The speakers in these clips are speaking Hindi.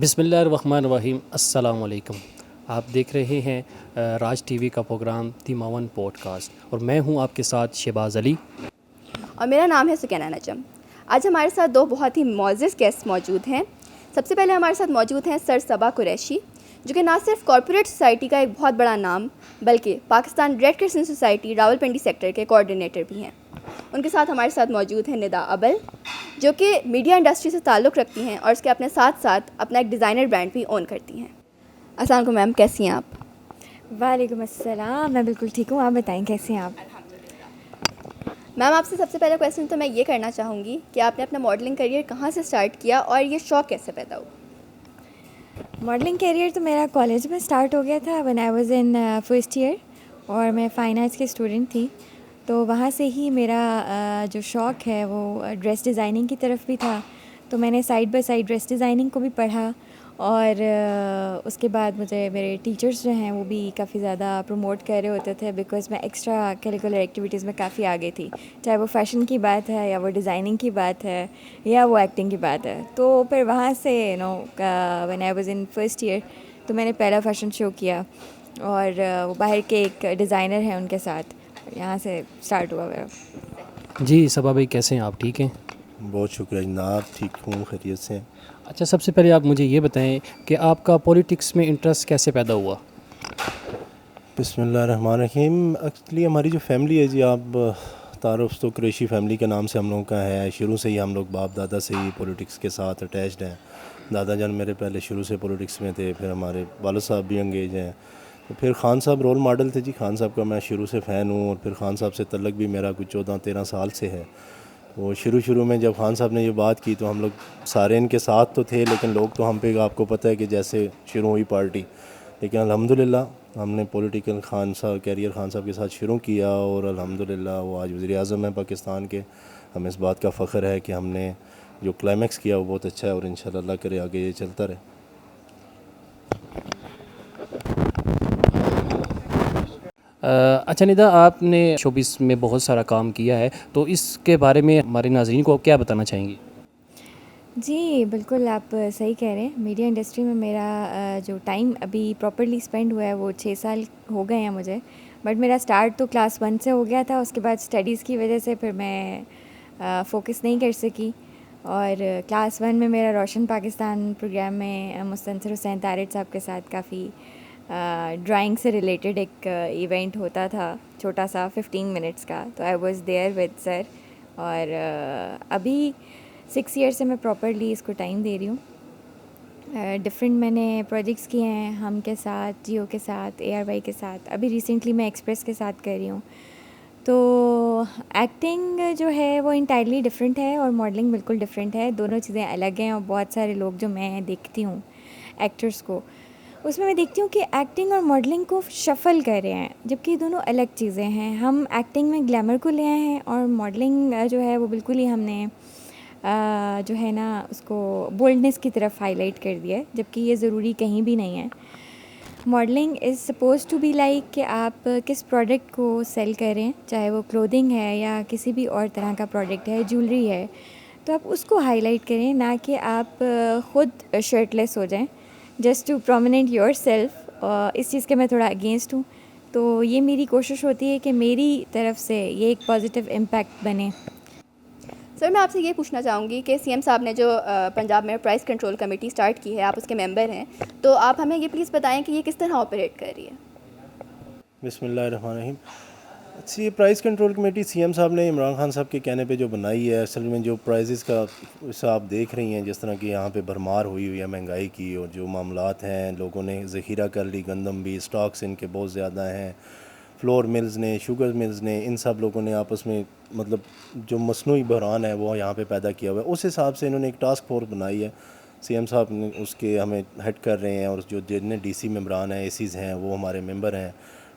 बिस्मिल्लाहिर्रहमानिर्रहीम। अस्सलाम वालेकुम। आप देख रहे हैं राज टीवी का प्रोग्राम दी मावन पॉडकास्ट और मैं हूं आपके साथ शहबाज अली। और मेरा नाम है सुकैना नजम। आज हमारे साथ दो बहुत ही मोअज़्ज़ज़ गेस्ट मौजूद हैं। सबसे पहले हमारे साथ मौजूद हैं सर सबा कुरैशी, जो कि ना सिर्फ कॉरपोरेट सोसाइटी का एक बहुत बड़ा नाम बल्कि Pakistan Red crescent society Rawalpindi sector के कोऑर्डिनेटर भी हैं। उनके साथ हमारे साथ मौजूद हैं निदा अबल, जो कि मीडिया इंडस्ट्री से ताल्लुक़ रखती हैं और इसके अपने साथ साथ अपना एक डिज़ाइनर ब्रांड भी ओन करती हैं। अस्सलाम वालेकुम मैम, कैसी हैं आप? वालेकुम अस्सलाम। मैं बिल्कुल ठीक हूँ, आप बताएं कैसे हैं आप? मैम, आपसे सबसे पहला क्वेश्चन तो मैं ये करना चाहूँगी कि आपने अपना मॉडलिंग करियर कहाँ से स्टार्ट किया और ये शौक़ कैसे पैदा हुआ? मॉडलिंग करियर तो मेरा कॉलेज में स्टार्ट हो गया था when I was in first year, और मैं फ़ाइन आर्ट्स की स्टूडेंट थी। तो वहाँ से ही मेरा जो शौक़ है वो ड्रेस डिज़ाइनिंग की तरफ भी था। तो मैंने side by side dress designing को भी पढ़ा, और उसके बाद मुझे मेरे टीचर्स जो हैं वो भी काफ़ी ज़्यादा प्रमोट कर रहे होते थे, बिकॉज़ मैं एक्स्ट्रा करिकुलर एक्टिविटीज़ में काफ़ी आगे थी, चाहे वो फ़ैशन की बात है या वो डिज़ाइनिंग की बात है या वो एक्टिंग की बात है। तो फिर वहाँ से when I was in first year तो मैंने पहला फ़ैशन शो किया, और वो बाहर के एक डिज़ाइनर हैं उनके साथ, यहाँ से स्टार्ट हुआ मेरा। जी सबा भाई, कैसे हैं आप? ठीक हैं? बहुत शुक्रिया जनाब, ठीक हूँ, खैरियत से हैं। अच्छा, सबसे पहले आप मुझे ये बताएं कि आपका पॉलिटिक्स में इंटरेस्ट कैसे पैदा हुआ? बिस्मिल्लाहिर्रहमानिर्रहीम। एक्चुअली हमारी जो फैमिली है जी, आप तारुफ तो कुरैशी फैमिली के नाम से हम लोगों का है। शुरू से ही हम लोग बाप दादा से ही पॉलिटिक्स के साथ अटैच्ड हैं। दादा जान मेरे पहले शुरू से पॉलिटिक्स में थे, फिर हमारे वालिद साहब भी अंगेज हैं। तो फिर खान साहब रोल मॉडल थे जी, खान साहब का मैं शुरू से फ़ैन हूँ, और फिर खान साहब से तल्लक भी मेरा कुछ 14-13 साल से है। तो शुरू में जब खान साहब ने ये बात की तो हम लोग सारे इनके साथ तो थे, लेकिन लोग तो हम पे, आपको पता है कि जैसे शुरू हुई पार्टी, लेकिन अल्हम्दुलिल्लाह हमने पॉलिटिकल खान साहब कैरियर खान साहब के साथ शुरू किया, और अल्हम्दुलिल्लाह वो आज वज़ीर आज़म हैं पाकिस्तान के। हमें इस बात का फ़ख्र है कि हमने जो क्लाइमेक्स किया वो बहुत अच्छा है, और इंशाअल्लाह अल्लाह करे आगे ये चलता रहे। अच्छा निदा, आपने शोबिस में बहुत सारा काम किया है, तो इसके बारे में हमारे नाज़रीन को क्या बताना चाहेंगी? जी, बिल्कुल आप सही कह रहे हैं। मीडिया इंडस्ट्री में मेरा जो टाइम अभी प्रॉपर्ली स्पेंड हुआ है वो 6 साल हो गए हैं मुझे। बट मेरा स्टार्ट तो क्लास 1 से हो गया था, उसके बाद स्टडीज़ की वजह से फिर मैं फ़ोकस नहीं कर सकी। और क्लास 1 में मेरा रोशन पाकिस्तान प्रोग्राम में मुस्तनसर हुसैन तारिड़ साहब के साथ काफ़ी ड्राइंग से रिलेटेड एक इवेंट होता था, छोटा सा 15 मिनट्स का। तो I was there with sir, और अभी 6 ईयर से मैं प्रॉपरली इसको टाइम दे रही हूँ। डिफरेंट मैंने प्रोजेक्ट्स किए हैं, हम के साथ, जियो के साथ, ARY के साथ, अभी रिसेंटली मैं एक्सप्रेस के साथ कर रही हूँ। तो एक्टिंग जो है वो इंटायरली डिफरेंट है और मॉडलिंग बिल्कुल डिफरेंट है, दोनों चीज़ें अलग हैं। और बहुत सारे लोग जो मैं देखती हूँ एक्टर्स को, उसमें मैं देखती हूँ कि एक्टिंग और मॉडलिंग को शफ़ल कर रहे हैं, जबकि दोनों अलग चीज़ें हैं। हम एक्टिंग में ग्लैमर को ले आए हैं, और मॉडलिंग जो है वो बिल्कुल ही हमने जो है ना उसको बोल्डनेस की तरफ हाईलाइट कर दिया है, जबकि ये ज़रूरी कहीं भी नहीं है। Modelling is suppose to be like कि आप किस प्रोडक्ट को सेल करें, चाहे वो क्लोथिंग है या किसी भी और तरह का प्रोडक्ट है, ज्वेलरी है, तो आप उसको हाईलाइट करें, ना कि आप ख़ुद शर्टलेस हो जाएं just to prominent your self. इस चीज़ के मैं थोड़ा अगेंस्ट हूँ। तो ये मेरी कोशिश होती है कि मेरी तरफ से ये एक पॉजिटिव इम्पैक्ट बने। सर, मैं आपसे ये पूछना चाहूँगी कि CM साहब ने जो पंजाब में प्राइस कंट्रोल कमेटी स्टार्ट की है, आप उसके मेंबर हैं, तो आप हमें ये प्लीज़ बताएं कि ये किस तरह ऑपरेट कर रही है? बिस्मिल्लाहिर्रहमानिर्रहीम। अच्छी, ये प्राइस कंट्रोल कमेटी CM साहब ने इमरान खान साहब के कहने पे जो बनाई है, असल में जो प्राइजेज़ का जैसा आप देख रही हैं, जिस तरह की यहाँ पे भरमार हुई है महंगाई की, और जो मामलात हैं, लोगों ने ज़ख़ीरा कर ली, गंदम भी, स्टॉक्स इनके बहुत ज़्यादा हैं, फ्लोर मिल्स ने, शुगर मिल्स ने, इन सब लोगों ने आपस में मतलब जो मसनूई बहरान है वो यहाँ पे पैदा किया हुआ है। उस हिसाब से इन्होंने एक टास्क फोर्स बनाई है, CM साहब ने उसके हमें हेड कर रहे हैं, और जो जितने DC मेंबरान हैं, ACs हैं, वो हमारे मेंबर हैं,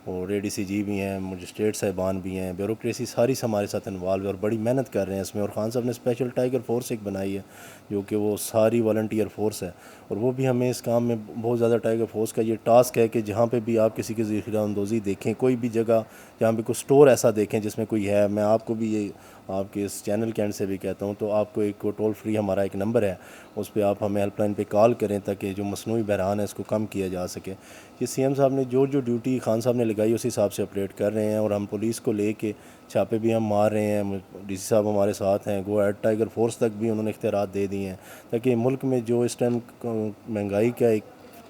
और ADCG भी हैं, मजिस्ट्रेट साहिबान भी हैं, ब्यूरोक्रेसी सारी हमारे साथ इन्वॉल्व है, और बड़ी मेहनत कर रहे हैं इसमें। और खान साहब ने स्पेशल टाइगर फोर्स एक बनाई है, जो कि वो सारी वॉलंटियर फोर्स है, और वो भी हमें इस काम में बहुत ज़्यादा, टाइगर फोर्स का ये टास्क है कि जहाँ पे भी आप किसी की ज़ख़ीरा अंदोज़ी देखें, कोई भी जगह जहाँ पे कोई स्टोर ऐसा देखें जिसमें कोई है, मैं आपको भी ये आपके इस चैनल के एंड से भी कहता हूँ, तो आपको एक टोल फ्री हमारा एक नंबर है, उस पर आप हमें हेल्पलाइन पे कॉल करें ताकि जो मसनूई बहरान है इसको कम किया जा सके। ये सीएम साहब ने जो ड्यूटी खान साहब ने लगाई उस हिसाब से ऑपरेट कर रहे हैं, और हम पुलिस को लेके छापे भी हम मार रहे हैं। डीसी साहब हमारे साथ हैं, गो एट टाइगर फोर्स तक भी उन्होंने इख्तियारात दे दिए हैं ताकि मुल्क में जो इस टाइम महंगाई का एक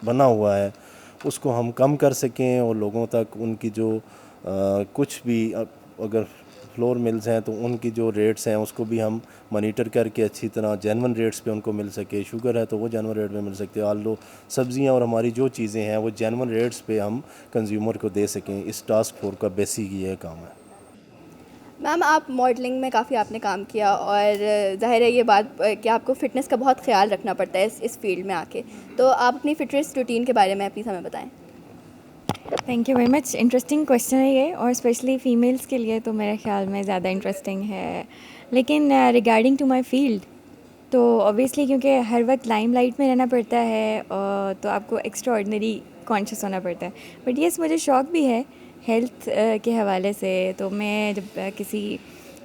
बना हुआ है उसको हम कम कर सकें, और लोगों तक उनकी जो कुछ भी अगर फ्लोर मिल्स हैं तो उनकी जो रेट्स हैं उसको भी हम मॉनिटर करके अच्छी तरह जेन्युइन रेट्स पे उनको मिल सके। शुगर है तो वो जेन्युइन रेट पे मिल सकते हैं, आलू सब्जियां और हमारी जो चीज़ें हैं वो जेन्युइन रेट्स पे हम कंज्यूमर को दे सकें। इस टास्क फोर्स का बेसिक ये काम है। मैम, आप मॉडलिंग में काफ़ी आपने काम किया, और ज़ाहिर है ये बात कि आपको फ़िटनेस का बहुत ख्याल रखना पड़ता है इस फील्ड में आके, तो आप अपनी फिटनेस रूटीन के बारे में प्लीज़ हमें बताएं। Thank you very much. Interesting question है ये, और स्पेशली फ़ीमेल्स के लिए तो मेरे ख्याल में ज़्यादा इंटरेस्टिंग है। लेकिन रिगार्डिंग टू माय फील्ड, तो ऑब्वियसली क्योंकि हर वक्त लाइमलाइट में रहना पड़ता है, तो आपको एक्स्ट्रा ऑर्डिनरी कॉन्शियस होना पड़ता है। बट येस, मुझे शौक़ भी है हेल्थ के हवाले से। तो मैं जब किसी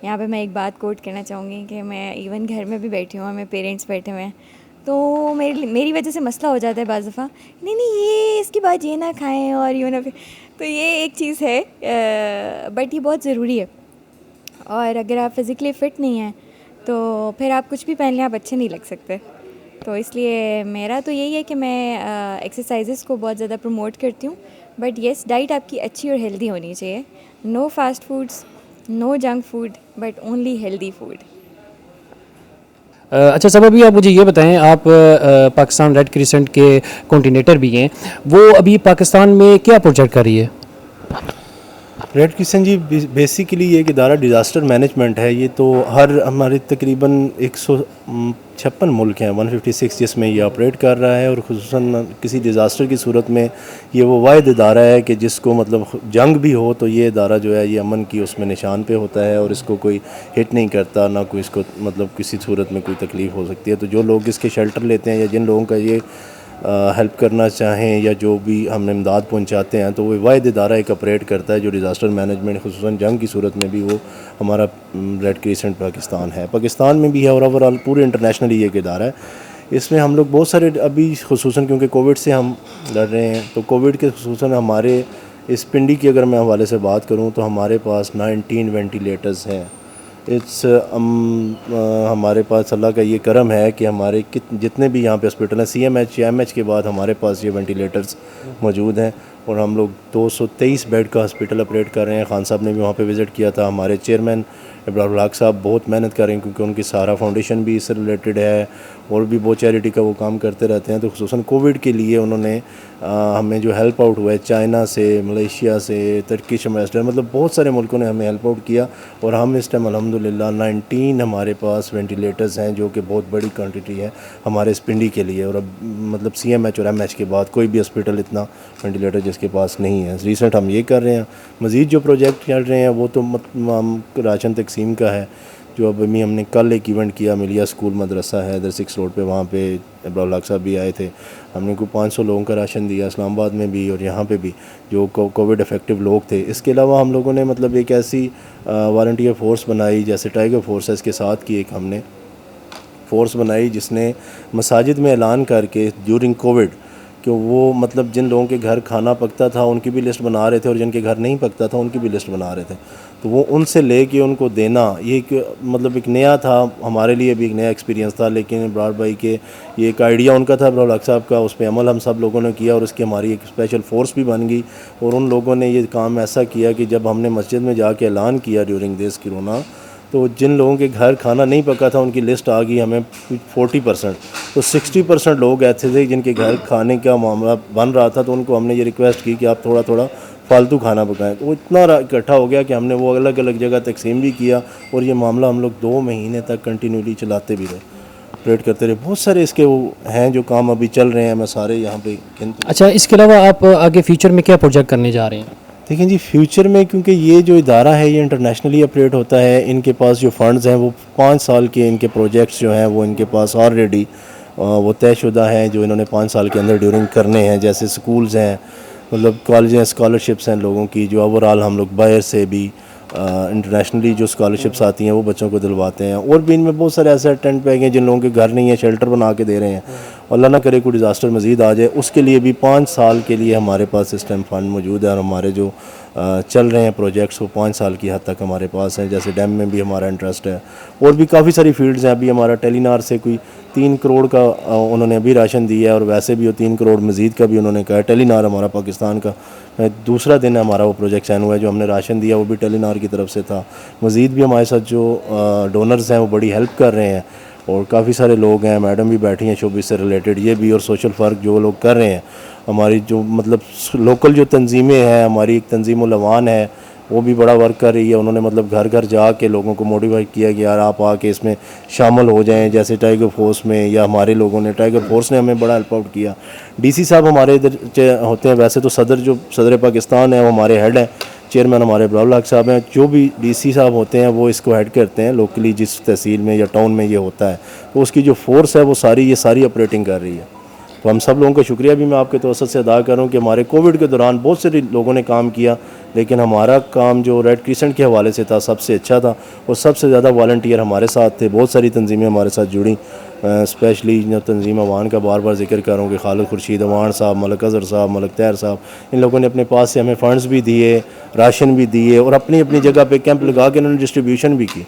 यहाँ पे मैं एक बात कोट करना चाहूँगी कि मैं इवन घर में भी बैठी हूँ, मेरे पेरेंट्स बैठे हुए हैं, तो मेरी वजह से मसला हो जाता है बाज़ दफ़ा, नहीं ये इसकी बात ये ना खाएं और यूँ ना। तो ये एक चीज़ है, बट ये बहुत ज़रूरी है। और अगर आप फिज़िकली फ़िट नहीं हैं तो फिर आप कुछ भी पहन लें, आप अच्छे नहीं लग सकते। तो इसलिए मेरा तो यही है कि मैं एक्सरसाइजेज़ को बहुत ज़्यादा प्रमोट करती हूँ। बट येस, डाइट आपकी अच्छी और हेल्दी होनी चाहिए। No fast foods, no junk food, but only healthy food. अच्छा सब, अभी आप मुझे ये बताएं, आप पाकिस्तान रेड क्रिसेंट के कोऑर्डिनेटर भी हैं, वो अभी पाकिस्तान में क्या प्रोजेक्ट कर रही है? रेड क्रिसेंट जी बेसिकली ये एक इदारा डिज़ास्टर मैनेजमेंट है। ये तो हर हमारे तकरीबन 156 मुल्क हैं, 156 जिसमें ये ऑपरेट कर रहा है, और खुसूसन किसी डिज़ास्टर की सूरत में ये वो वाहिद इदारा है कि जिसको मतलब जंग भी हो तो ये इदारा जो है ये अमन की उसमें निशान पे होता है, और इसको कोई हिट नहीं करता, ना कोई इसको मतलब किसी सूरत में कोई तकलीफ़ हो सकती है। तो जो लोग इसके शेल्टर लेते हैं या जिन लोगों का ये हेल्प करना चाहें या जो भी हम इमदाद पहुंचाते हैं, तो वो वाहिद इदारा एक ऑपरेट करता है जो डिज़ास्टर मैनेजमेंट खुसूसन जंग की सूरत में भी वो हमारा रेड क्रिसेंट पाकिस्तान है, पाकिस्तान में भी है, और ओवरऑल पूरे इंटरनेशनली एक इदारा है। इसमें हम लोग बहुत सारे अभी खुसूसन क्योंकि कोविड से हम लड़ रहे हैं, तो कोविड के खुसूसन हमारे इस पिंडी की अगर मैं हवाले से बात करूँ तो हमारे पास 19 वेंटिलेटर्स हैं। हमारे पास अल्लाह का ये करम है कि हमारे जितने भी यहाँ पे हॉस्पिटल हैं, CMH या MH के बाद हमारे पास ये वेंटिलेटर्स मौजूद हैं, और हम लोग 223 बेड का हॉस्पिटल ऑपरेट कर रहे हैं। खान साहब ने भी वहाँ पे विज़िट किया था। हमारे चेयरमैन इब्राहिम हक साहब बहुत मेहनत कर रहे हैं क्योंकि उनकी सारा फाउंडेशन भी इससे रिलेटेड है, और भी बहुत चैरिटी का वो काम करते रहते हैं। तो खुसूसन कोविड के लिए उन्होंने हमें जो हेल्प आउट हुआ है चाइना से, मलेशिया से, तुर्किश एम्बेसडर, मतलब बहुत सारे मुल्कों ने हमें हेल्प आउट किया, और हम इस टाइम अल्हम्दुलिल्लाह 19 हमारे पास वेंटिलेटर्स हैं जो कि बहुत बड़ी क्वांटिटी है हमारे इस पिंडी के लिए। और अब मतलब CMH और MH के बाद कोई भी हॉस्पिटल इतना वेंटिलेटर जिसके पास नहीं है। रिसेंट हम ये कर रहे हैं। मज़ीद जो प्रोजेक्ट कर रहे हैं वो तो हम राशन तकसीम का है, जो अब अभी हमने कल एक इवेंट किया, मिलिया स्कूल मदरसा है इधर 6 रोड पे, वहाँ पे इब्राहिम हक साहब भी आए थे। हमने को 500 लोगों का राशन दिया, इस्लामाबाद में भी और यहाँ पे भी जो कोविड इफ़ेक्टिव लोग थे। इसके अलावा हम लोगों ने मतलब एक ऐसी वॉलंटियर फ़ोर्स बनाई जैसे टाइगर फोर्स है, इसके साथ की एक हमने फ़ोर्स बनाई जिसने मसाजिद में ऐलान करके ड्यूरिंग कोविड कि वो मतलब जिन लोगों के घर खाना पकता था उनकी भी लिस्ट बना रहे थे, और जिनके घर नहीं पकता था उनकी भी लिस्ट बना रहे थे। तो वो उनसे ले के उनको देना, ये एक मतलब एक नया था, हमारे लिए भी एक नया एक्सपीरियंस था। लेकिन इब्रार भाई के ये एक आइडिया उनका था, इब्रार हक साहब का, उस पर अमल हम सब लोगों ने किया, और उसकी हमारी एक स्पेशल फ़ोर्स भी बन गई। और उन लोगों ने ये काम ऐसा किया कि जब हमने मस्जिद में जाके ऐलान किया ड्यूरिंग दिस कोरोना, तो जिन लोगों के घर खाना नहीं पका था उनकी लिस्ट आ गई हमें 40%। तो 60% लोग ऐसे थे जिनके घर खाने का मामला बन रहा था, तो उनको हमने ये रिक्वेस्ट की कि आप थोड़ा थोड़ा फालतू खाना पकाएं। तो वो इतना इकट्ठा हो गया कि हमने वो अलग अलग जगह तकसीम भी किया, और ये मामला हम लोग 2 महीने तक कंटिन्यूली चलाते भी रहे, ऑपरेट करते रहे। बहुत सारे इसके वो हैं जो काम अभी चल रहे हैं, मैं सारे यहाँ पे गिनती। अच्छा, इसके अलावा आप आगे फ्यूचर में क्या प्रोजेक्ट करने जा रहे हैं? देखिए जी, फ्यूचर में क्योंकि ये जो इदारा है ये इंटरनेशनली ऑपरेट होता है, इनके पास जो फंड्स हैं वो 5 साल के इनके प्रोजेक्ट्स जो हैं वो इनके पास ऑलरेडी वो तयशुदा हैं जो इन्होंने 5 साल के अंदर ड्यूरिंग करने हैं। जैसे स्कूल्स हैं, मतलब कॉलेज हैं, स्कॉलरशिप्स हैं लोगों की, जो ओवरऑल हम लोग बाहर से भी इंटरनेशनली जो स्कॉलरशिप्स आती हैं वो बच्चों को दिलवाते हैं। और भी इनमें बहुत सारे ऐसे टेंट बैग हैं जिन लोगों के घर नहीं है, शेल्टर बना के दे रहे हैं। अल्लाह ना करे कोई डिज़ास्टर मज़ीद आ जाए, उसके लिए भी 5 साल के लिए हमारे पास इस टाइम फ़ंड मौजूद है। और हमारे जो चल रहे हैं प्रोजेक्ट्स वो 5 साल की हद तक हमारे पास हैं। जैसे डैम में भी हमारा इंटरेस्ट है और भी काफ़ी सारी फील्ड्स हैं। अभी हमारा टेलीनार से कोई 3 करोड़ का उन्होंने अभी राशन दिया है और वैसे भी वो 3 करोड़ मज़ीद का भी उन्होंने कहा है। टेलीनार हमारा पाकिस्तान का दूसरा दिन है हमारा वो प्रोजेक्ट साइन हुआ है। जो हमने राशन दिया वो भी टेलीनार की तरफ से था। मज़ीद भी हमारे साथ जो डोनर्स हैं वो बड़ी हेल्प कर रहे हैं और काफ़ी सारे लोग हैं, मैडम भी बैठी हैं शोबिस से रिलेटेड, ये भी और सोशल वर्क जो लोग कर रहे हैं। हमारी जो मतलब लोकल जो तंजीमें हैं, हमारी एक तंजीम उल-अवान है वो भी बड़ा वर्क कर रही है। उन्होंने मतलब घर घर जाके लोगों को मोटिवेट किया कि यार आप आके इसमें शामिल हो जाएं। जैसे टाइगर फोर्स में या हमारे लोगों ने, टाइगर फोर्स ने हमें बड़ा हेल्प आउट किया। डीसी साहब हमारे इधर होते हैं, वैसे तो सदर पाकिस्तान है वो हमारे हेड हैं, चेयरमैन हमारे बलाउल हक साहब हैं। जो भी डीसी साहब होते हैं वो इसको हेड करते हैं लोकली, जिस तहसील में या टाउन में ये होता है तो उसकी जो फोर्स है वो सारी ऑपरेटिंग कर रही है। तो हम सब लोगों का शुक्रिया भी मैं आपके तवसत से अदा कर रहा हूँ कि हमारे कोविड के दौरान बहुत से लोगों ने काम किया, लेकिन हमारा काम जो रेड क्रिसेंट के हवाले से था सबसे अच्छा था और सबसे ज़्यादा वॉलंटियर हमारे साथ थे। बहुत सारी तंजीमें हमारे साथ जुड़ी, स्पेशली जो तंजीम अवान का बार बार जिक्र कर रहा हूँ कि खालिद खुर्शीद अवान साहब, मलक अज़हर साहब, मलक तैर साहब, इन लोगों ने अपने पास से हमें फ़ंड्स भी दिए, राशन भी दिए और अपनी अपनी जगह पे कैंप लगा के उन्होंने डिस्ट्रीब्यूशन भी की।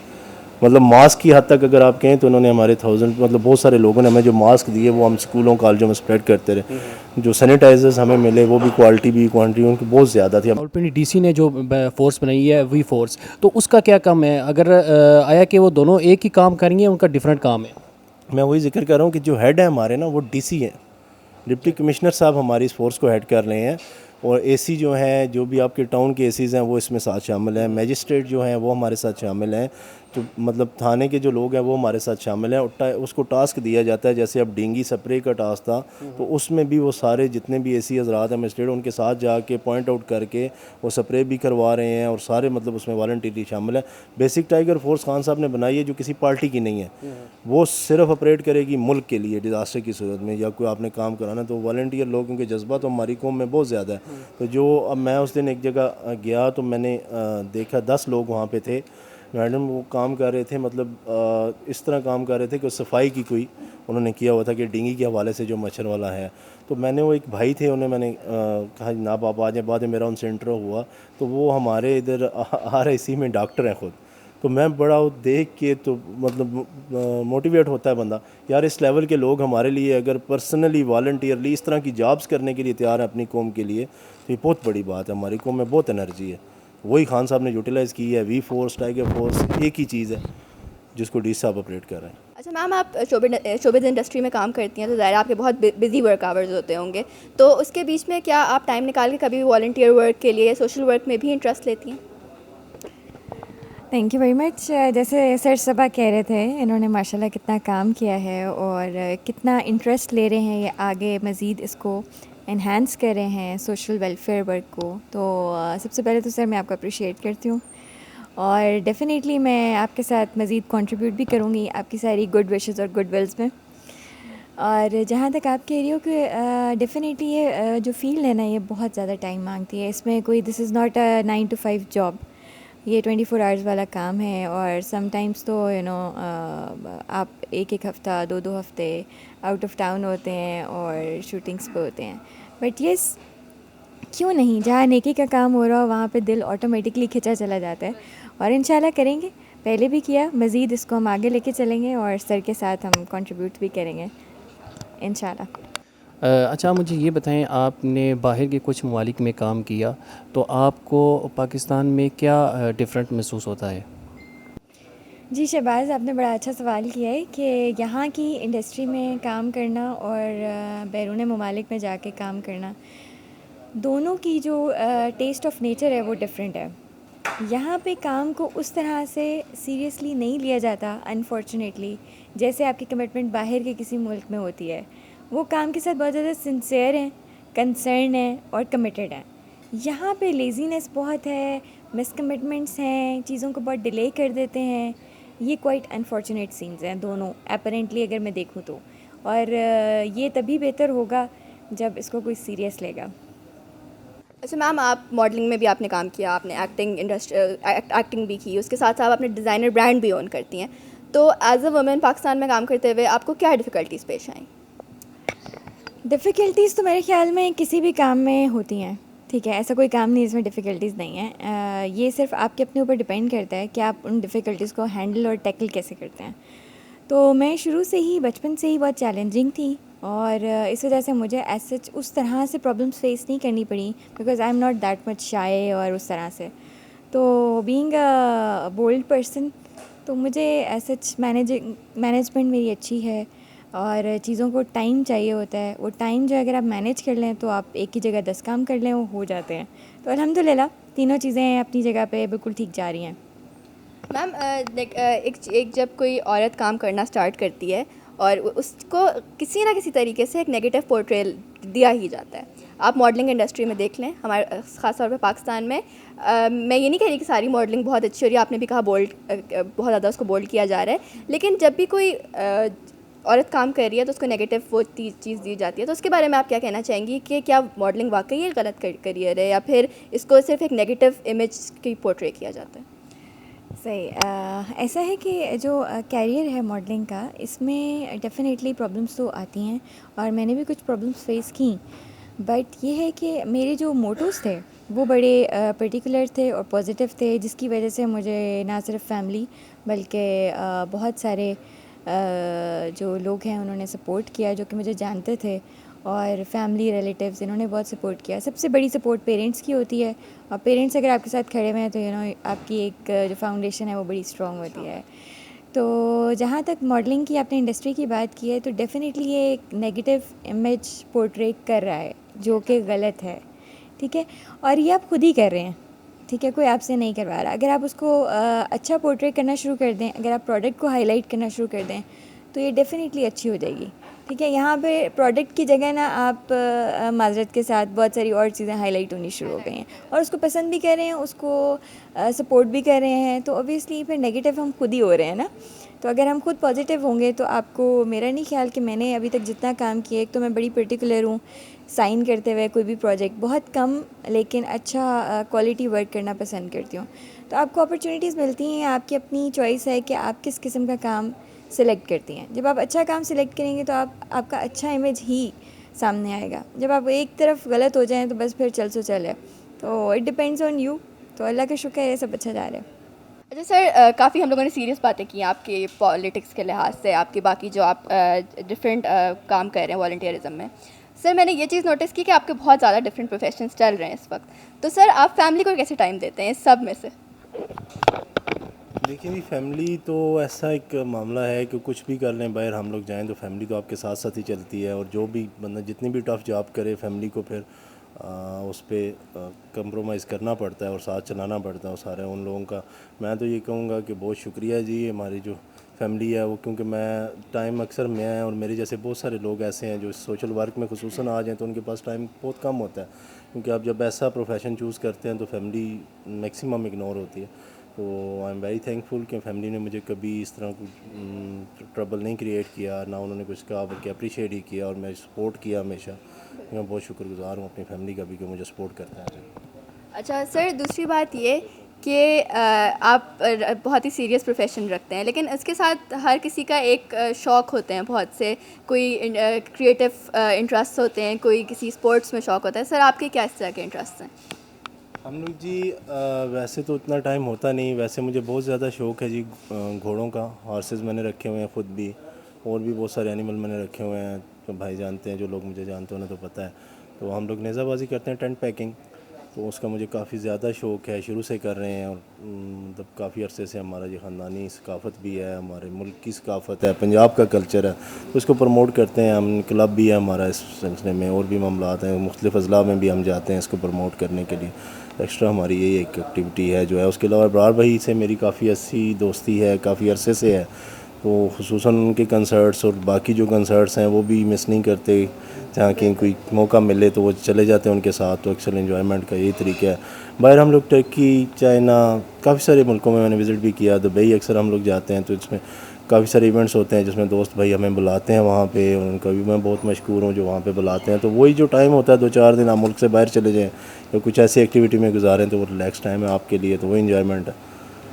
मतलब मास्क की हद तक अगर आप कहें तो उन्होंने हमारे 1000 मतलब बहुत सारे लोगों ने हमें जो मास्क दिए वो हम स्कूलों कॉलेजों में स्प्रेड करते रहे। जो सैनिटाइजर्स हमें मिले वो भी क्वालिटी भी क्वांटिटी उनकी बहुत ज़्यादा थी। रावलपिंडी डीसी ने जो फोर्स बनाई है वी फोर्स, तो उसका क्या काम है? अगर आया कि वो दोनों एक ही काम करेंगे, उनका डिफरेंट काम है? मैं वही जिक्र कर रहा हूँ कि जो हेड है हमारे ना वो डीसी है, डिप्टी कमिश्नर साहब हमारी इस फोर्स को हेड कर रहे हैं। और एसी जो हैं, जो भी आपके टाउन के एसीज़ हैं वो इसमें साथ शामिल हैं। मैजिस्ट्रेट जो हैं वो हमारे साथ शामिल हैं। तो मतलब थाने के जो लोग हैं वो हमारे साथ शामिल हैं। और उसको टास्क दिया जाता है, जैसे अब डेंगी स्प्रे का टास्क था तो उसमें भी वो सारे जितने भी एसी हजरात हैं मैजिस्ट्रेट उनके साथ जाके पॉइंट आउट करके वो स्प्रे भी करवा रहे हैं और सारे मतलब उसमें वॉलंटियरली शामिल है। बेसिक टाइगर फोर्स खान साहब ने बनाई है जो किसी पार्टी की नहीं है, वो सिर्फ ऑपरेट करेगी मुल्क के लिए। डिज़ास्टर की सूरत में या कोई आपने काम कराना तो वॉलंटियर लोगों के जज्बा तो हमारी कौम में बहुत ज़्यादा है। तो जो अब मैं उस दिन एक जगह गया तो मैंने देखा 10 लोग वहाँ पे थे। मैडम वो काम कर रहे थे, मतलब इस तरह काम कर रहे थे कि सफाई की कोई उन्होंने किया हुआ था कि डेंगू के हवाले से जो मच्छर वाला है। तो मैंने वो एक भाई थे उन्हें मैंने कहा जनाब आप आ जाए। बाद में मेरा उनसे इंटरव्यू हुआ तो वो हमारे इधर RIC में डॉक्टर हैं ख़ुद। तो मैं बड़ा देख के तो मतलब मोटिवेट होता है बंदा, यार इस लेवल के लोग हमारे लिए अगर पर्सनली वॉलंटियरली इस तरह की जॉब्स करने के लिए तैयार हैं अपनी कौम के लिए, तो ये बहुत बड़ी बात है। हमारी कौम में बहुत एनर्जी है, वही खान साहब ने यूटिलाइज़ की है। वी फोर्स, टाइगर फोर्स एक ही चीज़ है जिसको डी साहब ऑपरेट कर रहे हैं। अच्छा मैम, आप शोबिज़ इंडस्ट्री में काम करती हैं तो ज़ाहिर है आपके बहुत बिजी वर्क आवर्स होते होंगे, तो उसके बीच में क्या आप टाइम निकाल के कभी वॉलंटियर वर्क के लिए या सोशल वर्क में भी इंटरेस्ट लेती हैं? Thank you very much. जैसे सर सबा कह रहे थे, इन्होंने माशाल्लाह कितना काम किया है और कितना इंटरेस्ट ले रहे हैं ये आगे मज़ीद इसको इन्हांस कर रहे हैं सोशल वेलफेयर वर्क को। तो सबसे पहले तो सर मैं आपको अप्रिशिएट करती हूँ और डेफ़िनेटली मैं आपके साथ मज़ीद कंट्रीब्यूट भी करूँगी आपकी सारी गुड विशेस और गुड विल्स में। और जहाँ तक आप कह रही हो कि डेफ़िनेटली ये जो फील्ड है ना ये बहुत ज़्यादा टाइम मांगती है। इसमें कोई this is not a 9 to 5 job, ये 24 आवर्स वाला काम है। और समटाइम्स तो आप एक हफ़्ता 2 हफ़्ते आउट ऑफ टाउन होते हैं और शूटिंग्स पे होते हैं। बट येस, क्यों नहीं, जहाँ नेकी का काम हो रहा हो वहाँ पे दिल ऑटोमेटिकली खिंचा चला जाता है। और इंशाल्लाह करेंगे, पहले भी किया, मज़ीद इसको हम आगे लेके चलेंगे और सर के साथ हम कंट्रीब्यूट भी करेंगे इंशाल्लाह। अच्छा मुझे ये बताएं, आपने बाहर के कुछ ममालिक में काम किया तो आपको पाकिस्तान में क्या डिफरेंट महसूस होता है? जी शहबाज, आपने बड़ा अच्छा सवाल किया है कि यहाँ की इंडस्ट्री में काम करना और बैरून ममालिक में जाके काम करना, दोनों की जो टेस्ट ऑफ नेचर है वो डिफरेंट है। यहाँ पे काम को उस तरह से सीरियसली नहीं लिया जाता अनफॉर्चुनेटली, जैसे आपकी कमिटमेंट बाहर के किसी मुल्क में होती है। वो काम के साथ बहुत ज़्यादा सिंसियर हैं, कंसर्न हैं और कमिटेड हैं। यहाँ पे लेज़ीनेस बहुत है, मिसकमिटमेंट्स हैं, चीज़ों को बहुत डिले कर देते हैं। ये क्वाइट अनफॉर्चुनेट सीन्स हैं दोनों अपरेंटली अगर मैं देखूँ तो। और ये तभी बेहतर होगा जब इसको कोई सीरियस लेगा। अच्छा मैम, आप मॉडलिंग में भी आपने काम किया, आपने एक्टिंग भी की, उसके साथ साथ आपने डिज़ाइनर ब्रांड भी ओन करती हैं। तो एज अ वुमेन पाकिस्तान में काम करते हुए आपको क्या डिफ़िकल्टीज़ पेश आई? डिफ़िकल्टीज़ तो मेरे ख़्याल में किसी भी काम में होती हैं, ठीक है? ऐसा कोई काम नहीं जिसमें डिफ़िकल्टीज़ नहीं है। ये सिर्फ़ आपके अपने ऊपर डिपेंड करता है कि आप उन डिफ़िकल्टीज़ को हैंडल और टैकल कैसे करते हैं। तो मैं शुरू से ही, बचपन से ही बहुत चैलेंजिंग थी और इस वजह से मुझे एज़ सच उस तरह से प्रॉब्लम्स फेस नहीं करनी पड़ी, because I am not that much shy और उस तरह से। तो बीइंग अ बोल्ड पर्सन, तो मुझे एज़ सच मैनेजमेंट मेरी अच्छी है और चीज़ों को टाइम चाहिए होता है। वो टाइम जो अगर आप मैनेज कर लें तो आप एक ही जगह 10 काम कर लें, वो हो जाते हैं। तो अल्हम्दुलिल्लाह तीनों चीज़ें अपनी जगह पे बिल्कुल ठीक जा रही हैं। मैम, एक जब कोई औरत काम करना स्टार्ट करती है और उसको किसी ना किसी तरीके से एक नेगेटिव पोर्ट्रेल दिया ही जाता है। आप मॉडलिंग इंडस्ट्री में देख लें, हमारे ख़ास तौर पे पाकिस्तान में, मैं ये नहीं कह रही कि सारी मॉडलिंग बहुत अच्छी हो रही है, आपने भी कहा बोल्ड, बहुत ज़्यादा उसको बोल्ड किया जा रहा है, लेकिन जब भी कोई औरत काम कर रही है तो उसको नेगेटिव वो चीज़ दी जाती है। तो उसके बारे में आप क्या कहना चाहेंगी कि क्या मॉडलिंग वाकई एक गलत करियर है, या फिर इसको सिर्फ एक नेगेटिव इमेज की पोर्ट्रे किया जाता है? सही। ऐसा है कि जो कैरियर है मॉडलिंग का, इसमें डेफ़िनेटली प्रॉब्लम्स तो आती हैं और मैंने भी कुछ प्रॉब्लम्स फेस की। बट ये है कि मेरे जो मोटोज़ थे वो बड़े पर्टिकुलर थे और पॉजिटिव थे, जिसकी वजह से मुझे ना सिर्फ फैमिली बल्कि बहुत सारे जो लोग हैं उन्होंने सपोर्ट किया, जो कि मुझे जानते थे, और फैमिली रिलेटिव्स इन्होंने बहुत सपोर्ट किया। सबसे बड़ी सपोर्ट पेरेंट्स की होती है और पेरेंट्स अगर आपके साथ खड़े हुए हैं तो आपकी एक जो फाउंडेशन है वो बड़ी स्ट्रॉन्ग होती है। तो जहाँ तक मॉडलिंग की आपने इंडस्ट्री की बात की है, तो डेफ़िनेटली ये एक नेगेटिव इमेज पोर्ट्रे कर रहा है जो कि गलत है, ठीक है? और ये आप खुद ही कर रहे हैं, ठीक है? कोई आपसे नहीं करवा रहा। अगर आप उसको अच्छा पोर्ट्रे करना शुरू कर दें, अगर आप प्रोडक्ट को हाईलाइट करना शुरू कर दें, तो ये डेफ़िनेटली अच्छी हो जाएगी, ठीक है? यहाँ पे प्रोडक्ट की जगह ना आप माज़रत के साथ बहुत सारी और चीज़ें हाईलाइट होनी शुरू हो गई हैं और उसको पसंद भी कर रहे हैं, उसको सपोर्ट भी कर रहे हैं, तो ऑब्वियसली फिर नेगेटिव हम खुद ही हो रहे हैं ना। तो अगर हम खुद पॉजिटिव होंगे तो आपको, मेरा नहीं ख्याल कि मैंने अभी तक जितना काम किया, एक तो मैं बड़ी पर्टिकुलर हूँ साइन करते हुए कोई भी प्रोजेक्ट, बहुत कम लेकिन अच्छा क्वालिटी वर्क करना पसंद करती हूँ। तो आपको अपॉर्चुनिटीज़ मिलती हैं, आपकी अपनी चॉइस है कि आप किस किस्म का काम सिलेक्ट करती हैं। जब आप अच्छा काम सिलेक्ट करेंगे तो आपका अच्छा इमेज ही सामने आएगा। जब आप एक तरफ गलत हो जाएं तो बस फिर चल सो चल है। तो इट डिपेंड्स ऑन यू। तो अल्लाह का शुक्र है सब अच्छा जा रहा है। अच्छा सर, काफ़ी हम लोगों ने सीरियस बातें की आपके पॉलिटिक्स के लिहाज से, आपके बाकी जो आप डिफरेंट काम कर रहे हैं वॉलंटियरिज्म में। सर, मैंने ये चीज़ नोटिस की कि आपके बहुत ज़्यादा डिफरेंट प्रोफेशंस चल रहे हैं इस वक्त। तो सर, आप फैमिली को कैसे टाइम देते हैं इस सब में से? देखिए जी, फैमिली तो ऐसा एक मामला है कि कुछ भी कर लें, बाहर हम लोग जाएं तो फैमिली तो आपके साथ साथ ही चलती है, और जो भी बंदा जितनी भी टफ़ जॉब करे फैमिली को फिर उस पर कंप्रोमाइज़ करना पड़ता है और साथ चलाना पड़ता है। और सारे उन लोगों का मैं तो ये कहूँगा कि बहुत शुक्रिया जी, हमारी जो फैमिली है वो, क्योंकि मैं टाइम अक्सर मैं और मेरे जैसे बहुत सारे लोग ऐसे हैं जो सोशल वर्क में खुसूसन आ जाएँ तो उनके पास टाइम बहुत कम होता है, क्योंकि आप जब ऐसा प्रोफेशन चूज़ करते हैं तो फैमिली मैक्सिमम इग्नोर होती है। तो आई एम वेरी थैंकफुल कि फैमिली ने मुझे कभी इस तरह कुछ ट्रबल नहीं क्रिएट किया, ना उन्होंने कुछ कहा बल्कि अप्रिशिएट ही किया और मैं सपोर्ट किया हमेशा। मैं बहुत शुक्रगुजार हूँ अपनी फैमिली का भी कि मुझे सपोर्ट करता है। अच्छा सर, दूसरी बात ये कि आप बहुत ही सीरियस प्रोफेशन रखते हैं, लेकिन इसके साथ हर किसी का एक शौक़ होते हैं बहुत से, कोई क्रिएटिव इंटरेस्ट होते हैं, कोई किसी स्पोर्ट्स में शौक़ होता है। सर, आपके क्या इस तरह के इंटरेस्ट हैं? हम लोग जी वैसे तो इतना टाइम होता नहीं, वैसे मुझे बहुत ज़्यादा शौक़ है जी घोड़ों का। हॉर्सेस मैंने रखे हुए हैं ख़ुद भी, और भी बहुत सारे एनिमल मैंने रखे हुए हैं, तो भाई जानते हैं, जो लोग मुझे जानते हैं उन्हें तो पता है। तो हम लोग नेज़ाबाजी करते हैं, टेंट पैकिंग, तो उसका मुझे काफ़ी ज़्यादा शौक़ है, शुरू से कर रहे हैं। और मतलब काफ़ी अरसे से हमारा ये ख़ानदानी सकाफ़त भी है, हमारे मुल्क की सकाफ़त है, पंजाब का कल्चर है, तो उसको प्रमोट करते हैं हम। क्लब भी है हमारा इस सिलसिले में, और भी मामलात हैं, मुख्तलिफ़ अज़ला में भी हम जाते हैं इसको प्रमोट करने के लिए। एक्स्ट्रा हमारी यही एक एक्टिविटी है जो है। उसके अलावा इब्रार भाई से मेरी काफ़ी अच्छी दोस्ती है, काफ़ी अरसे से है, तो खुसूसन उनके कंसर्ट्स और बाकी जो कंसर्ट्स हैं वो भी मिस नहीं करते। जहाँ कहीं कोई मौका मिले तो वो चले जाते हैं उनके साथ। तो अक्सर एंजॉयमेंट का यही तरीका है। बाहर हम लोग टर्की, चाइना, काफ़ी सारे मुल्कों में मैंने विज़िट भी किया। दुबई अक्सर हम लोग जाते हैं, तो इसमें काफ़ी सारे इवेंट्स होते हैं जिसमें दोस्त भाई हमें बुलाते हैं वहाँ पे, उनका भी मैं बहुत मशहूर हूँ जो वहाँ पे बुलाते हैं। तो वही जो टाइम होता है 2-4 दिन आप मुल्क से बाहर चले जाएँ या कुछ ऐसी एक्टिविटी में गुजारें तो वो रिलैक्स टाइम है आपके लिए, तो वो इन्जॉयमेंट है।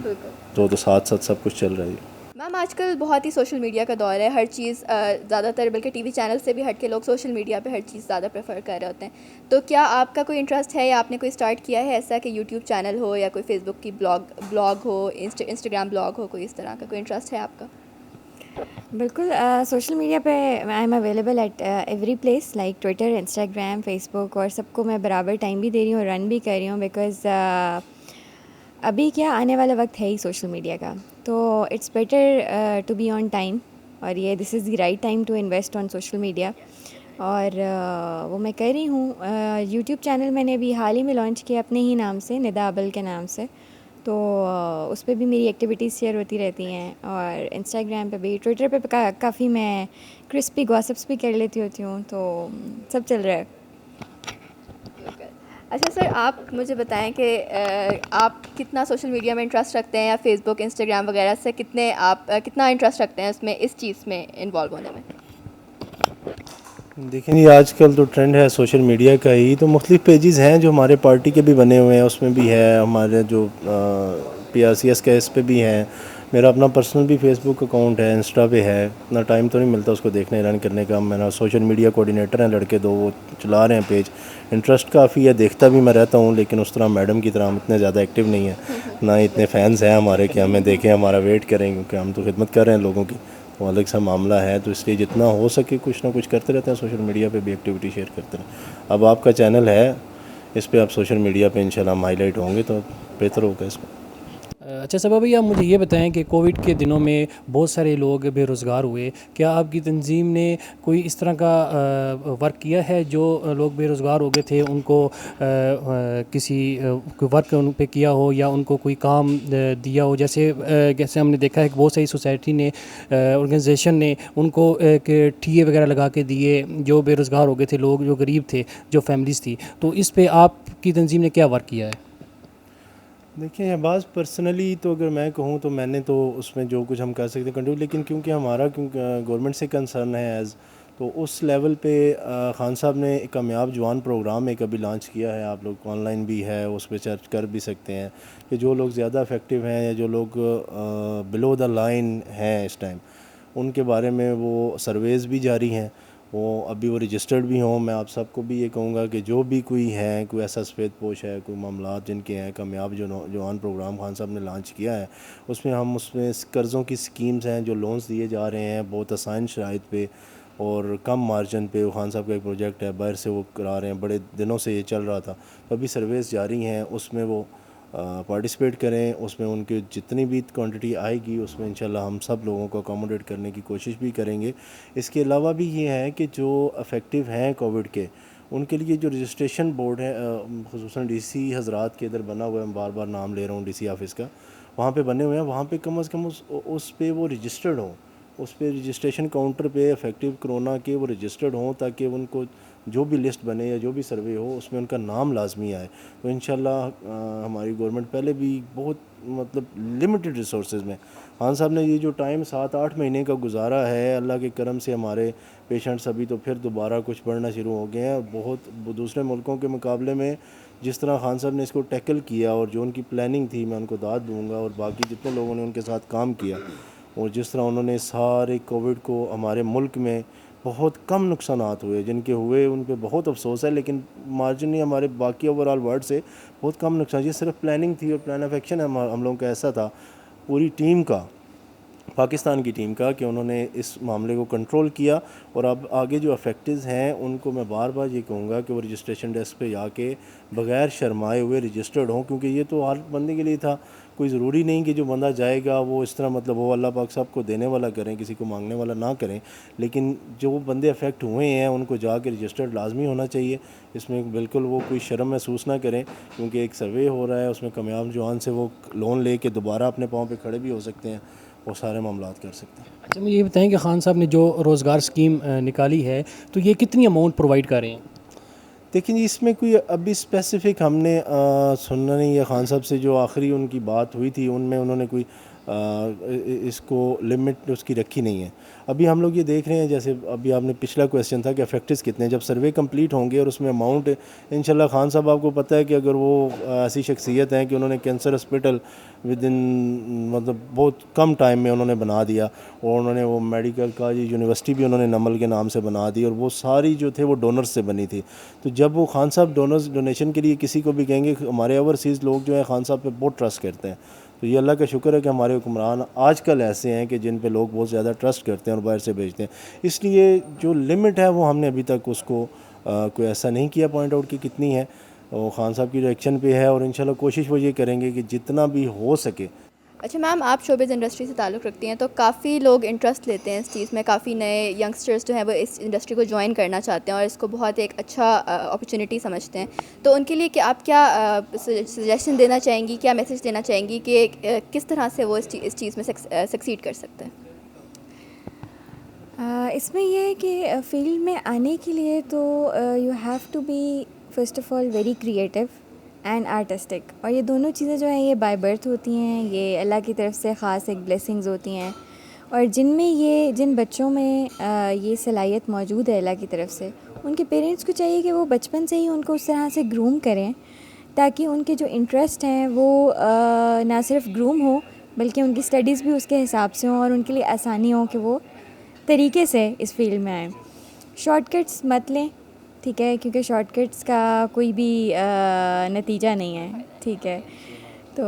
बिल्कुल। तो साथ साथ सब कुछ चल रहा है। मैम आजकल बहुत ही सोशल मीडिया का दौर है, हर चीज़ ज़्यादातर बल्कि टीवी चैनल से भी हट के लोग सोशल मीडिया पे हर चीज़ ज़्यादा प्रेफर कर रहे होते हैं। तो क्या आपका कोई इंटरेस्ट है या आपने कोई स्टार्ट किया है ऐसा कि यूट्यूब चैनल हो या कोई फेसबुक की ब्लॉग हो, इंस्टाग्राम ब्लॉग हो, कोई इस तरह का कोई इंटरेस्ट है आपका? बिल्कुल सोशल मीडिया पे I am available at every place like Twitter, Instagram, Facebook, और सबको मैं बराबर टाइम भी दे रही हूँ, रन भी कर रही हूँ, बिकॉज़ अभी क्या आने वाला वक्त है ही सोशल मीडिया का, तो it's better to be on time, और ये this is the right time to invest on social media, और वो मैं कर रही हूँ। यूट्यूब चैनल मैंने अभी हाल ही में लॉन्च किया अपने ही नाम से, निदा अबल के नाम से, तो उस पर भी मेरी एक्टिविटीज़ शेयर होती रहती हैं, और इंस्टाग्राम पे भी, ट्विटर पे काफ़ी मैं क्रिस्पी गॉसिप्स भी कर लेती होती हूँ, तो सब चल रहा है। अच्छा सर, आप मुझे बताएं कि आप कितना सोशल मीडिया में इंटरेस्ट रखते हैं या फेसबुक, इंस्टाग्राम वगैरह से कितना इंटरेस्ट रखते हैं उसमें, इस चीज़ में इन्वॉल्व होने में? देखें जी, आजकल तो ट्रेंड है सोशल मीडिया का ही, तो मुख्तलिफ पेजेस हैं जो हमारे पार्टी के भी बने हुए हैं, उसमें भी है हमारे जो PRCS के इस पे भी हैं। मेरा अपना पर्सनल भी फेसबुक अकाउंट है, इंस्टा पे है, इतना टाइम तो नहीं मिलता उसको देखने रन करने का। मेरा सोशल मीडिया कोऑर्डिनेटर हैं लड़के दो, वो चला रहे हैं पेज। इंटरेस्ट काफ़ी है, देखता भी मैं रहता हूँ, लेकिन उस तरह मैडम की तरह हम इतने ज़्यादा एक्टिव नहीं है, ना इतने फैंस हैं हमारे कि हमें देखें, हमारा वेट करें, क्योंकि हम तो खिदमत कर रहे हैं लोगों की, वो अलग सा मामला है। तो इसलिए जितना हो सके कुछ ना कुछ करते रहते हैं, सोशल मीडिया पे भी एक्टिविटी शेयर करते रहें। अब आपका चैनल है, इस पे आप सोशल मीडिया पे इंशाल्लाह हम हाईलाइट होंगे तो बेहतर होगा इसमें। अच्छा सबा भैया, आप मुझे ये बताएं कि कोविड के दिनों में बहुत सारे लोग बेरोज़गार हुए, क्या आपकी तंजीम ने कोई इस तरह का वर्क किया है जो लोग बेरोज़गार हो गए थे उनको किसी कोई वर्क उन पे किया हो या उनको कोई काम दिया हो? जैसे हमने देखा है कि बहुत सारी सोसाइटी ने, ऑर्गेनाइजेशन ने उनको ठिये वगैरह लगा के दिए जो बेरोज़गार हो गए थे लोग, जो गरीब थे, जो फैमिलीज़ थी। तो इस पे आपकी तंजीम ने क्या वर्क किया है? देखिए शहबाज, पर्सनली तो अगर मैं कहूँ तो मैंने तो उसमें जो कुछ हम कर सकते हैं कंट्रीब्यूट, लेकिन क्योंकि हमारा गवर्नमेंट से कंसर्न है एज़, तो उस लेवल पे खान साहब ने एक कामयाब जवान प्रोग्राम एक अभी लॉन्च किया है, आप लोग ऑनलाइन भी है, उस पर सर्च कर भी सकते हैं कि जो लोग ज़्यादा इफ़ेक्टिव हैं या जो लोग बिलो द लाइन हैं इस टाइम, उनके बारे में वो सर्वेज़ भी जारी हैं, वो अभी वो रजिस्टर्ड भी हों। मैं आप सबको भी ये कहूँगा कि जो भी कोई है, कोई ऐसा सफ़ेद पोश है, कोई मामलात जिनके हैं, कामयाब जो जवान प्रोग्राम खान साहब ने लॉन्च किया है, उसमें कर्ज़ों की स्कीम्स हैं, जो लोन्स दिए जा रहे हैं बहुत आसान शराइत पे और कम मार्जिन पे। वो खान साहब का एक प्रोजेक्ट है, बाहर से वो करा रहे हैं, बड़े दिनों से ये चल रहा था, तो अभी सर्वेस जारी हैं, उसमें वो पार्टिसिपेट करें। उसमें उनकी जितनी भी क्वांटिटी आएगी उसमें इंशाल्लाह हम सब लोगों को अकोमोडेट करने की कोशिश भी करेंगे। इसके अलावा भी ये है कि जो अफेक्टिव हैं कोविड के, उनके लिए जो रजिस्ट्रेशन बोर्ड है, खुसूसन DC हज़रात के इधर बना हुआ है, मैं बार बार नाम ले रहा हूँ DC ऑफ़िस का, वहाँ पे बने हुए हैं, वहाँ पे कम अज़ कम उस पे वो रजिस्टर्ड हों, उस पे रजिस्ट्रेशन काउंटर पे इफ़ेक्टिव कोरोना के वो रजिस्टर्ड हों, ताकि उनको जो भी लिस्ट बने या जो भी सर्वे हो उसमें उनका नाम लाजमी आए। तो इंशाल्लाह हमारी गवर्नमेंट पहले भी बहुत मतलब लिमिटेड रिसोर्सेज में, खान साहब ने ये जो टाइम 7-8 महीने का गुजारा है, अल्लाह के करम से हमारे पेशेंट्स अभी तो फिर दोबारा कुछ बढ़ना शुरू हो गए हैं बहुत दूसरे मुल्कों के मुकाबले में। जिस तरह खान साहब ने इसको टैकल किया और जो उनकी प्लानिंग थी, मैं उनको दाद दूँगा, और बाकी जितने लोगों ने उनके साथ काम किया, और जिस तरह उन्होंने सारे कोविड को, हमारे मुल्क में बहुत कम नुकसानात हुए, जिनके हुए उन पे बहुत अफसोस है, लेकिन मार्जिनली हमारे बाकी ओवरऑल वर्ल्ड से बहुत कम नुकसान। ये सिर्फ प्लानिंग थी और प्लान ऑफ एक्शन हम लोगों का ऐसा था, पूरी टीम का, पाकिस्तान की टीम का, कि उन्होंने इस मामले को कंट्रोल किया। और अब आगे जो अफेक्टिव्स हैं उनको मैं बार बार ये कहूँगा कि वो रजिस्ट्रेशन डेस्क पे जाके बग़ैर शर्माए हुए रजिस्टर्ड हों, क्योंकि ये तो हर बंदे के लिए था। कोई ज़रूरी नहीं कि जो बंदा जाएगा वो इस तरह मतलब वो अल्लाह पाक साहब को देने वाला करें, किसी को मांगने वाला ना करें, लेकिन जो बंदे अफेक्ट हुए हैं उनको जाके रजिस्टर्ड लाजमी होना चाहिए। इसमें बिल्कुल वो कोई शर्म महसूस ना करें, क्योंकि एक सर्वे हो रहा है, उसमें कामयाब जवान से वो लोन ले के दोबारा अपने पाँव पे खड़े भी हो सकते हैं, वो सारे मामलात कर सकते हैं। अच्छा मुझे ये बताएं कि खान साहब ने जो रोज़गार स्कीम निकाली है, तो ये कितनी अमाउंट प्रोवाइड कर रहे हैं? देखिए जी, इसमें कोई अभी स्पेसिफ़िक हमने सुनना नहीं है। खान साहब से जो आखिरी उनकी बात हुई थी, उनमें उन्होंने कोई इसको लिमिट उसकी रखी नहीं है। अभी हम लोग ये देख रहे हैं, जैसे अभी आपने पिछला क्वेश्चन था कि अफेक्टिस कितने हैं, जब सर्वे कंप्लीट होंगे और उसमें अमाउंट इंशाल्लाह खान साहब आपको पता है कि अगर वो ऐसी शख्सियत हैं कि उन्होंने कैंसर हॉस्पिटल विद इन मतलब बहुत कम टाइम में उन्होंने बना दिया, और उन्होंने वो मेडिकल का ये यूनिवर्सिटी भी उन्होंने नमल के नाम से बना दी, और वो सारी जो थे वो डोनर्स से बनी थी। तो जब वो खान साहब डोनेशन के लिए किसी को भी कहेंगे, हमारे ओवरसीज़ लोग जो हैं खान साहब पे बहुत ट्रस्ट करते हैं। तो ये अल्लाह का शुक्र है कि हमारे हुक्मरान आजकल ऐसे हैं कि जिन पे लोग बहुत ज़्यादा ट्रस्ट करते हैं और बाहर से भेजते हैं। इसलिए जो लिमिट है वो हमने अभी तक उसको कोई ऐसा नहीं किया पॉइंट आउट कि कितनी है, और खान साहब की डायरेक्शन पे है, और इंशाल्लाह कोशिश वो ये करेंगे कि जितना भी हो सके। अच्छा मैम, आप शोबिज़ इंडस्ट्री से ताल्लुक़ रखती हैं, तो काफ़ी लोग इंटरेस्ट लेते हैं इस चीज़ में, काफ़ी नए यंगस्टर्स जो हैं वो इस इंडस्ट्री को ज्वाइन करना चाहते हैं और इसको बहुत एक अच्छा अपॉर्चुनिटी समझते हैं। तो उनके लिए क्या आप क्या सजेशन देना चाहेंगी, क्या मैसेज देना चाहेंगी कि किस तरह से वो इस चीज़ में सक्सीड कर सकते हैं? इसमें यह है कि फील्ड में आने के लिए तो you have to be first of all very creative and artistic, और ये दोनों चीज़ें जो हैं ये बाय बर्थ होती हैं, ये अल्लाह की तरफ से ख़ास एक ब्लेसिंग्स होती हैं, और जिन बच्चों में ये सलाहियत मौजूद है अल्लाह की तरफ से, उनके पेरेंट्स को चाहिए कि वो बचपन से ही उनको उस तरह से ग्रूम करें ताकि उनके जो इंटरेस्ट हैं वो ना सिर्फ ग्रूम हो बल्कि उनकी स्टडीज़ भी उसके हिसाब से हों और उनके लिए आसानी हो कि वो तरीके से इस फील्ड में आएँ। शॉर्टकट्स मत लें, ठीक है, क्योंकि शॉर्टकट्स का कोई भी नतीजा नहीं है, ठीक है। तो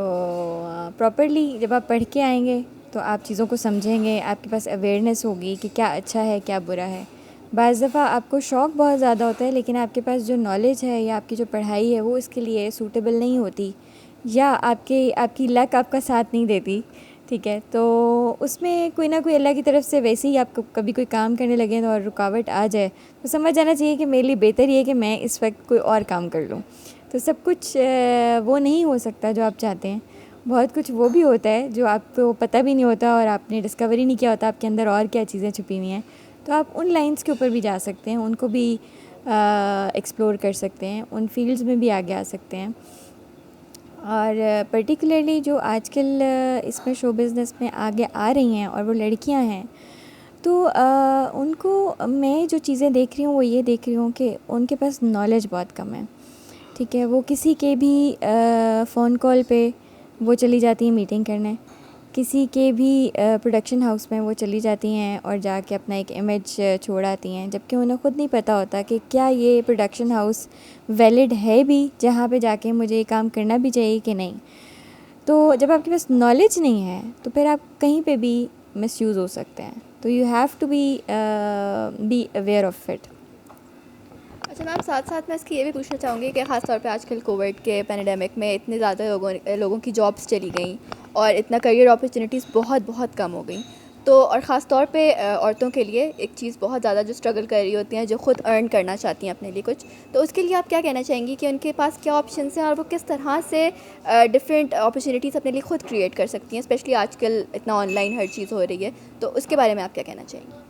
प्रॉपर्ली जब आप पढ़ के आएंगे तो आप चीज़ों को समझेंगे, आपके पास अवेयरनेस होगी कि क्या अच्छा है क्या बुरा है। बाज़ दफ़ा आपको शौक़ बहुत ज़्यादा होता है लेकिन आपके पास जो नॉलेज है या आपकी जो पढ़ाई है वो इसके लिए सूटेबल नहीं होती, या आपकी लक आपका साथ नहीं देती, ठीक है। तो उसमें कोई ना कोई अल्लाह की तरफ से वैसे ही आप कभी कोई काम करने लगे और रुकावट आ जाए तो समझ जाना चाहिए कि मेरे लिए बेहतर ये है कि मैं इस वक्त कोई और काम कर लूँ। तो सब कुछ वो नहीं हो सकता जो आप चाहते हैं, बहुत कुछ वो भी होता है जो आपको पता भी नहीं होता और आपने डिस्कवर ही नहीं किया होता आपके अंदर और क्या चीज़ें छुपी हुई हैं। तो आप उन लाइंस के ऊपर भी जा सकते हैं, उनको भी एक्सप्लोर कर सकते हैं, उन फील्ड्स में भी आगे आ सकते हैं। और पर्टिकुलरली जो आजकल इसमें शो बिज़नेस में आगे आ रही हैं और वो लड़कियां हैं, तो उनको मैं जो चीज़ें देख रही हूँ वो ये देख रही हूँ कि उनके पास नॉलेज बहुत कम है, ठीक है। वो किसी के भी फ़ोन कॉल पे वो चली जाती हैं मीटिंग करने, किसी के भी प्रोडक्शन हाउस में वो चली जाती हैं और जाके अपना एक इमेज छोड़ आती हैं, जबकि उन्हें ख़ुद नहीं पता होता कि क्या ये प्रोडक्शन हाउस वैलिड है भी जहाँ पे जाके मुझे ये काम करना भी चाहिए कि नहीं। तो जब आपके पास नॉलेज नहीं है तो फिर आप कहीं पे भी मिसयूज़ हो सकते हैं, तो you have to be aware of it. अच्छा मैम, साथ साथ मैं इसकी ये भी पूछना चाहूँगी कि ख़ास तौर पे आजकल कोविड के पैंडेमिक में इतने ज़्यादा लोगों की जॉब्स चली गई और इतना करियर अपॉर्चुनिटीज़ बहुत कम हो गई, तो और ख़ास तौर पे औरतों के लिए एक चीज़ बहुत ज़्यादा जो स्ट्रगल कर रही होती हैं, जो ख़ुद अर्न करना चाहती हैं अपने लिए कुछ, तो उसके लिए आप क्या कहना चाहेंगी कि उनके पास क्या ऑप्शंस हैं और वो किस तरह से डिफरेंट अपॉर्चुनिटीज़ अपने लिए ख़ुद क्रिएट कर सकती हैं, स्पेशली आजकल इतना ऑनलाइन हर चीज़ हो रही है, तो उसके बारे में आप क्या कहना चाहेंगी?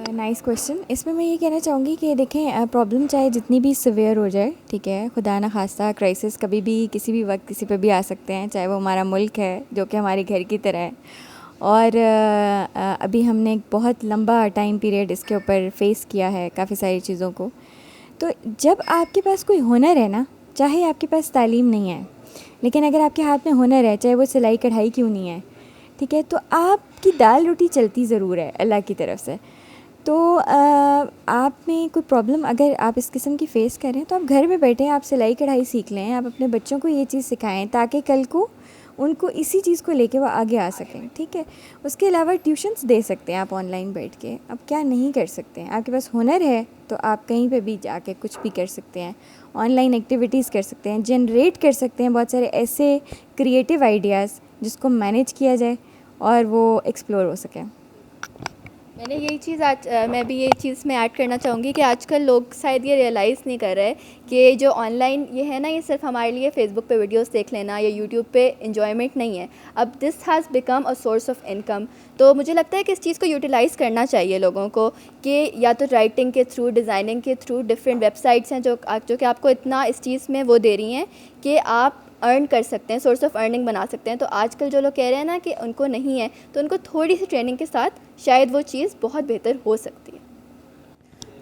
Nice question. इसमें मैं ये कहना चाहूँगी कि देखें, प्रॉब्लम चाहे जितनी भी सिवियर हो जाए, ठीक है, खुदा ना खास्ता क्राइसिस कभी भी किसी भी वक्त किसी पे भी आ सकते हैं, चाहे वो हमारा मुल्क है जो कि हमारे घर की तरह है, और अभी हमने एक बहुत लंबा टाइम पीरियड इसके ऊपर फेस किया है काफ़ी सारी चीज़ों को। तो जब आपके पास कोई हुनर है ना, चाहे आपके पास तालीम नहीं है, लेकिन अगर आपके हाथ में हुनर है, चाहे वो सिलाई कढ़ाई क्यों नहीं है, ठीक है, तो आपकी दाल रोटी चलती ज़रूर है अल्लाह की तरफ से। तो आप में कोई प्रॉब्लम अगर आप इस किस्म की फ़ेस करें तो आप घर में बैठे आप सिलाई कढ़ाई सीख लें, आप अपने बच्चों को ये चीज़ सिखाएं ताकि कल को उनको इसी चीज़ को लेके वो आगे आ सकें, ठीक है। उसके अलावा ट्यूशन्स दे सकते हैं आप ऑनलाइन बैठ के। अब क्या नहीं कर सकते हैं, आपके पास हुनर है तो आप कहीं पे भी जाके कुछ भी कर सकते हैं, ऑनलाइन एक्टिविटीज़ कर सकते हैं, जनरेट कर सकते हैं बहुत सारे ऐसे क्रिएटिव आइडियाज़ जिसको मैनेज किया जाए और वो एक्सप्लोर हो सके। मैंने यही चीज़ मैं भी ये चीज़ में ऐड करना चाहूँगी कि आजकल लोग शायद ये रियलाइज़ नहीं कर रहे कि जो ऑनलाइन ये है ना, ये सिर्फ हमारे लिए फेसबुक पे वीडियोस देख लेना या यूट्यूब पे एंजॉयमेंट नहीं है, अब this has become a source of income. तो मुझे लगता है कि इस चीज़ को यूटिलाइज़ करना चाहिए लोगों को, कि या तो राइटिंग के थ्रू, डिज़ाइनिंग के थ्रू, डिफरेंट वेबसाइट्स हैं जो कि आपको इतना इस चीज़ में वो दे रही हैं कि आप अर्न कर सकते हैं, सोर्स ऑफ अर्निंग बना सकते हैं। तो आजकल जो लोग कह रहे हैं ना कि उनको नहीं है, तो उनको थोड़ी सी ट्रेनिंग के साथ शायद वो चीज़ बहुत बेहतर हो सकती है।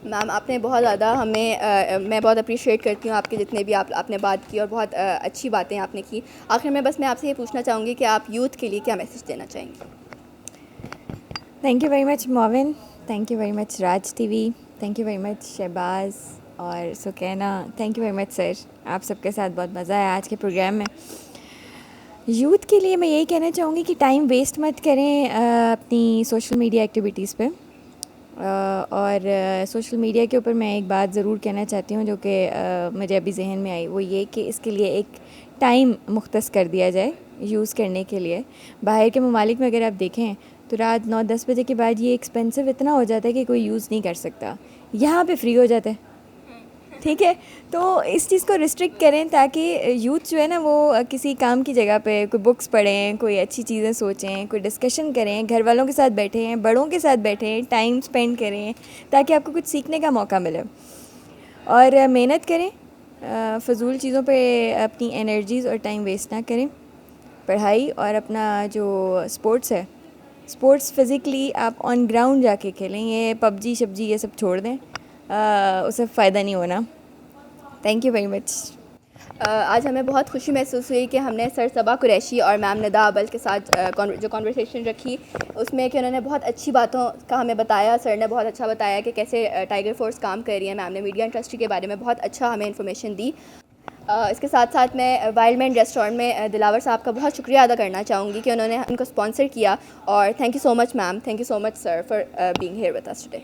मैम आपने बहुत ज़्यादा मैं बहुत अप्रिशिएट करती हूँ आपके जितने भी आपने बात की और बहुत अच्छी बातें आपने की। आखिर में बस मैं आपसे ये पूछना चाहूँगी कि आप यूथ के लिए क्या मैसेज देना चाहेंगे? थैंक यू वेरी मच मोविन, thank you very much Raj TV, thank you very much Shahbaz और Sukaina, thank you very much sir. आप सबके साथ बहुत मज़ा आया आज के प्रोग्राम में। यूथ के लिए मैं यही कहना चाहूँगी कि टाइम वेस्ट मत करें अपनी सोशल मीडिया एक्टिविटीज़ पे। और सोशल मीडिया के ऊपर मैं एक बात ज़रूर कहना चाहती हूँ जो कि मुझे अभी जहन में आई, वो ये कि इसके लिए एक टाइम मुख्तस कर दिया जाए यूज़ करने के लिए। बाहर के ममालिक में अगर आप देखें तो रात 9-10 बजे के बाद ये एक्सपेंसिव इतना हो जाता है कि कोई यूज़ नहीं कर सकता। यहाँ पे फ्री हो जाता है, ठीक है। तो इस चीज़ को रिस्ट्रिक्ट करें ताकि यूथ जो है ना वो किसी काम की जगह पे कोई बुक्स पढ़ें, कोई अच्छी चीज़ें सोचें, कोई डिस्कशन करें, घर वालों के साथ बैठें, बड़ों के साथ बैठें, टाइम स्पेंड करें ताकि आपको कुछ सीखने का मौका मिले। और मेहनत करें, फ़जूल चीज़ों पे अपनी एनर्जीज़ और टाइम वेस्ट ना करें। पढ़ाई और अपना जो स्पोर्ट्स है, स्पोर्ट्स फिज़िकली आप ऑन ग्राउंड जाके खेलें, ये पबजी शबजी ये सब छोड़ दें, उससे फ़ायदा नहीं होना। Thank you very much. आज हमें बहुत खुशी महसूस हुई कि हमने सर सबा कुरैशी और मैम निदा अबल के साथ जो कॉन्वर्सेशन रखी उसमें कि उन्होंने बहुत अच्छी बातों का हमें बताया। सर ने बहुत अच्छा बताया कि कैसे टाइगर फोर्स काम कर रही है। मैम ने मीडिया इंडस्ट्री के बारे में बहुत अच्छा हमें इन्फॉर्मेशन दी। इसके साथ साथ मैं वाइल्ड मैन रेस्टोरेंट में दिलावर साहब का बहुत शुक्रिया अदा करना चाहूँगी कि उन्होंने उनको स्पॉन्सर किया। और thank you so much ma'am, thank you so much sir for being here with us today.